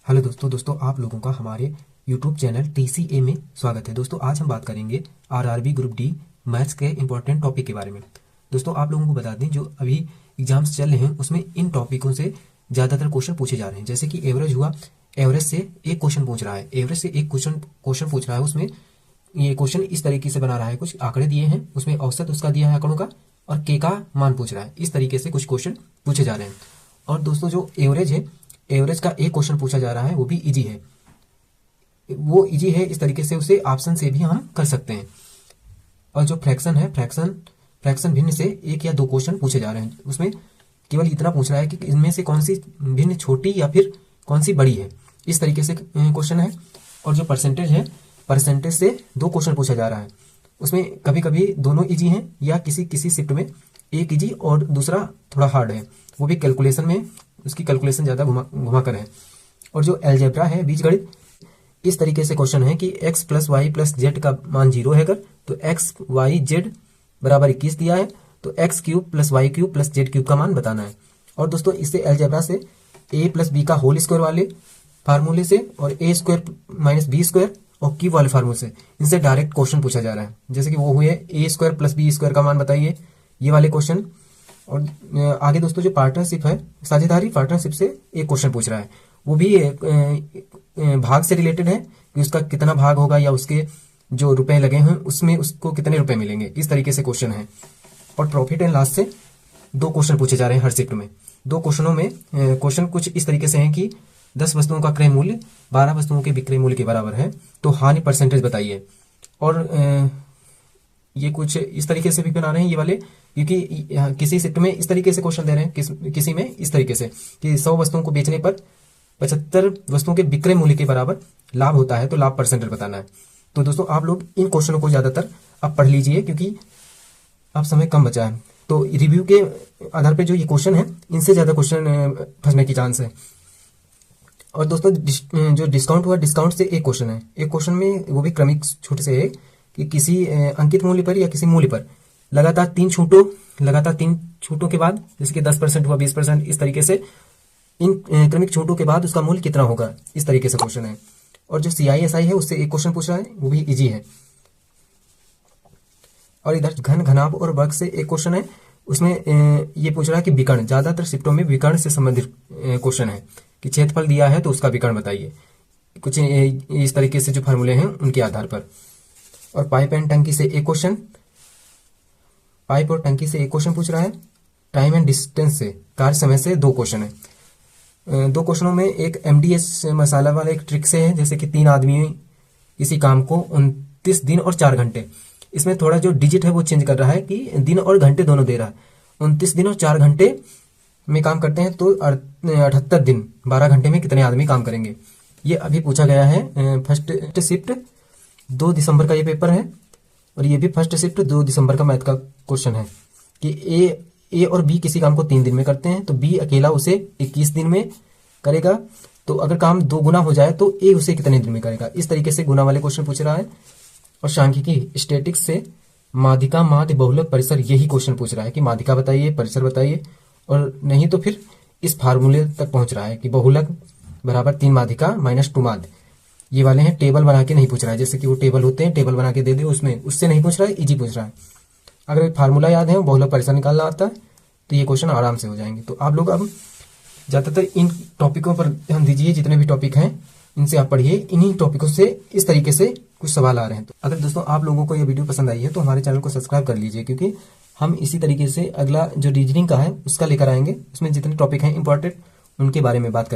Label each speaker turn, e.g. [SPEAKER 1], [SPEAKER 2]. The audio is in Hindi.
[SPEAKER 1] हेलो दोस्तों आप लोगों का हमारे यूट्यूब चैनल TCA में स्वागत है। दोस्तों आज हम बात करेंगे आरआरबी ग्रुप डी मैथ्स के इंपॉर्टेंट टॉपिक के बारे में। दोस्तों आप लोगों को बता दें, जो अभी एग्जाम्स चल रहे हैं उसमें इन टॉपिकों से ज़्यादातर क्वेश्चन पूछे जा रहे हैं। जैसे कि एवरेज हुआ, एवरेज से एक क्वेश्चन पूछ रहा है, एवरेज से एक क्वेश्चन पूछ रहा है। उसमें ये क्वेश्चन इस तरीके से बना रहा है, कुछ आंकड़े दिए हैं, उसमें औसत उसका दिया है आंकड़ों का और के का मान पूछ रहा है। इस तरीके से कुछ क्वेश्चन पूछे जा रहे हैं। और दोस्तों जो एवरेज है, एवरेज का एक क्वेश्चन पूछा जा रहा है, वो भी इजी है। वो इजी है इस तरीके से उसे ऑप्शन से भी हम कर सकते हैं। और जो फ्रैक्शन है, फ्रैक्शन भिन्न से एक या दो क्वेश्चन पूछे जा रहे हैं। उसमें केवल इतना पूछ रहा है कि इनमें से कौन सी भिन्न छोटी या फिर कौन सी बड़ी है, इस तरीके से क्वेश्चन है। और जो परसेंटेज है, परसेंटेज से दो क्वेश्चन पूछा जा रहा है। उसमें कभी कभी दोनों इजी हैं या किसी शिफ्ट में एक इजी और दूसरा थोड़ा हार्ड है, वो भी कैलकुलेशन में उसकी कैलकुलेशन ज़्यादा घुमा कर है। और जो अलजेब्रा है, बीजगणित, इस तरीके से क्वेश्चन है कि x + y + z का मान 0 है अगर, तो x y z बराबर 21 दिया है, तो x³ + y³ + z³ का मान बताना है। और दोस्तों इससे अलजेब्रा से a + b का होल स्क्वायर वाले फार्मूले से और a² - b² और क्यूब वाले फार्मूले से, इनसे डायरेक्ट क्वेश्चन पूछा जा रहा है। जैसे कि वो हुए a² + b² का मान बताइए, ये वाले क्वेश्चन। और आगे दोस्तों जो पार्टनरशिप है, साझेदारी पार्टनरशिप से एक क्वेश्चन पूछ रहा है, वो भी भाग से रिलेटेड है कि उसका कितना भाग होगा या उसके जो रुपए लगे हैं उसमें उसको कितने रुपए मिलेंगे, इस तरीके से क्वेश्चन है। और प्रॉफिट एंड लॉस से दो क्वेश्चन पूछे जा रहे हैं हर शिफ्ट में। दो क्वेश्चनों में क्वेश्चन कुछ इस तरीके से हैं कि 10 वस्तुओं का क्रय मूल्य 12 वस्तुओं के विक्रय मूल्य के बराबर है, तो हानि परसेंटेज बताइए। और ये कुछ इस तरीके से भी बना रहे हैं ये वाले, क्योंकि किसी शिफ्ट में इस तरीके से क्वेश्चन दे रहे हैं, किसी में इस तरीके से कि 100 वस्तुओं को बेचने पर 75 वस्तुओं के विक्रय मूल्य के बराबर लाभ होता है, तो लाभ परसेंटेज बताना है। तो दोस्तों आप लोग इन क्वेश्चनों को ज्यादातर आप पढ़ लीजिए, क्योंकि अब समय कम बचा है। तो रिव्यू के आधार पर जो ये क्वेश्चन है, इनसे ज्यादा क्वेश्चन फंसने की चांस है। और दोस्तों जो डिस्काउंट हुआ, डिस्काउंट से एक क्वेश्चन है, एक क्वेश्चन में वो भी क्रमिक छूट से है कि किसी अंकित मूल्य पर या किसी मूल्य पर लगातार तीन छूटों के बाद, जैसे कि 10% हुआ, 20%, इस तरीके से इन क्रमिक छूटों के बाद उसका मूल्य कितना होगा, इस तरीके से क्वेश्चन है। और जो CISI है उससे एक क्वेश्चन पूछ रहा है, वो भी इजी है। और इधर घन, घनाभ और वर्ग से एक क्वेश्चन है, उसमें ये पूछ रहा है कि विकर्ण, ज्यादातर शिफ्टों में विकर्ण से संबंधित क्वेश्चन है कि क्षेत्रफल दिया है तो उसका विकर्ण बताइए, कुछ इस तरीके से जो फार्मूले हैं उनके आधार पर। और पाइप एंड टंकी से एक क्वेश्चन, पाइप और टंकी से एक क्वेश्चन पूछ रहा है। टाइम एंड डिस्टेंस से, कार्य समय से दो क्वेश्चन है। दो क्वेश्चनों में एक MDS मसाला वाला एक ट्रिक से है, जैसे कि 3 आदमी किसी काम को 29 दिन और 4 घंटे, इसमें थोड़ा जो डिजिट है वो चेंज कर रहा है कि दिन और घंटे दोनों दे रहा है। 29 दिन और 4 घंटे में काम करते हैं, तो 78 दिन 12 घंटे में कितने आदमी काम करेंगे, ये अभी पूछा गया है। फर्स्ट शिफ्ट 2 दिसंबर का ये पेपर है, और ये भी फर्स्ट शिफ्ट 2 दिसंबर का मैथ का क्वेश्चन है कि ए और बी किसी काम को 3 दिन में करते हैं, तो बी अकेला उसे 21 दिन में करेगा। तो अगर काम 2 गुना हो जाए तो ए उसे कितने दिन में करेगा, इस तरीके से गुना वाले क्वेश्चन पूछ रहा है। और सांख्यिकी स्टैटिक्स से माध्यिका, माध्य, बहुलक, परिसर, यही क्वेश्चन पूछ रहा है कि माध्यिका बताइए, परिसर बताइए। और नहीं तो फिर इस फार्मूले तक पहुंच रहा है कि बहुलक बराबर 3 माध्यिका -2 माध्य, ये वाले हैं। टेबल बना के नहीं पूछ रहा है, जैसे कि वो टेबल होते हैं, टेबल बना के दे दे उसमें, उससे नहीं पूछ रहा है, इजी पूछ रहा है। अगर फार्मूला याद है, बहुलक परिसर निकालना आता है, तो ये क्वेश्चन आराम से हो जाएंगे। तो आप लोग अब ज्यादातर इन टॉपिकों पर ध्यान दीजिए, जितने भी टॉपिक हैं इनसे आप पढ़िए। इन्हीं टॉपिकों से इस तरीके से कुछ सवाल आ रहे हैं। तो अगर दोस्तों आप लोगों को ये वीडियो पसंद आई है तो हमारे चैनल को सब्सक्राइब कर लीजिए, क्योंकि हम इसी तरीके से अगला जो रीजनिंग का है उसका लेकर आएंगे। उसमें जितने टॉपिक हैं इंपॉर्टेंट, उनके बारे में बात करें।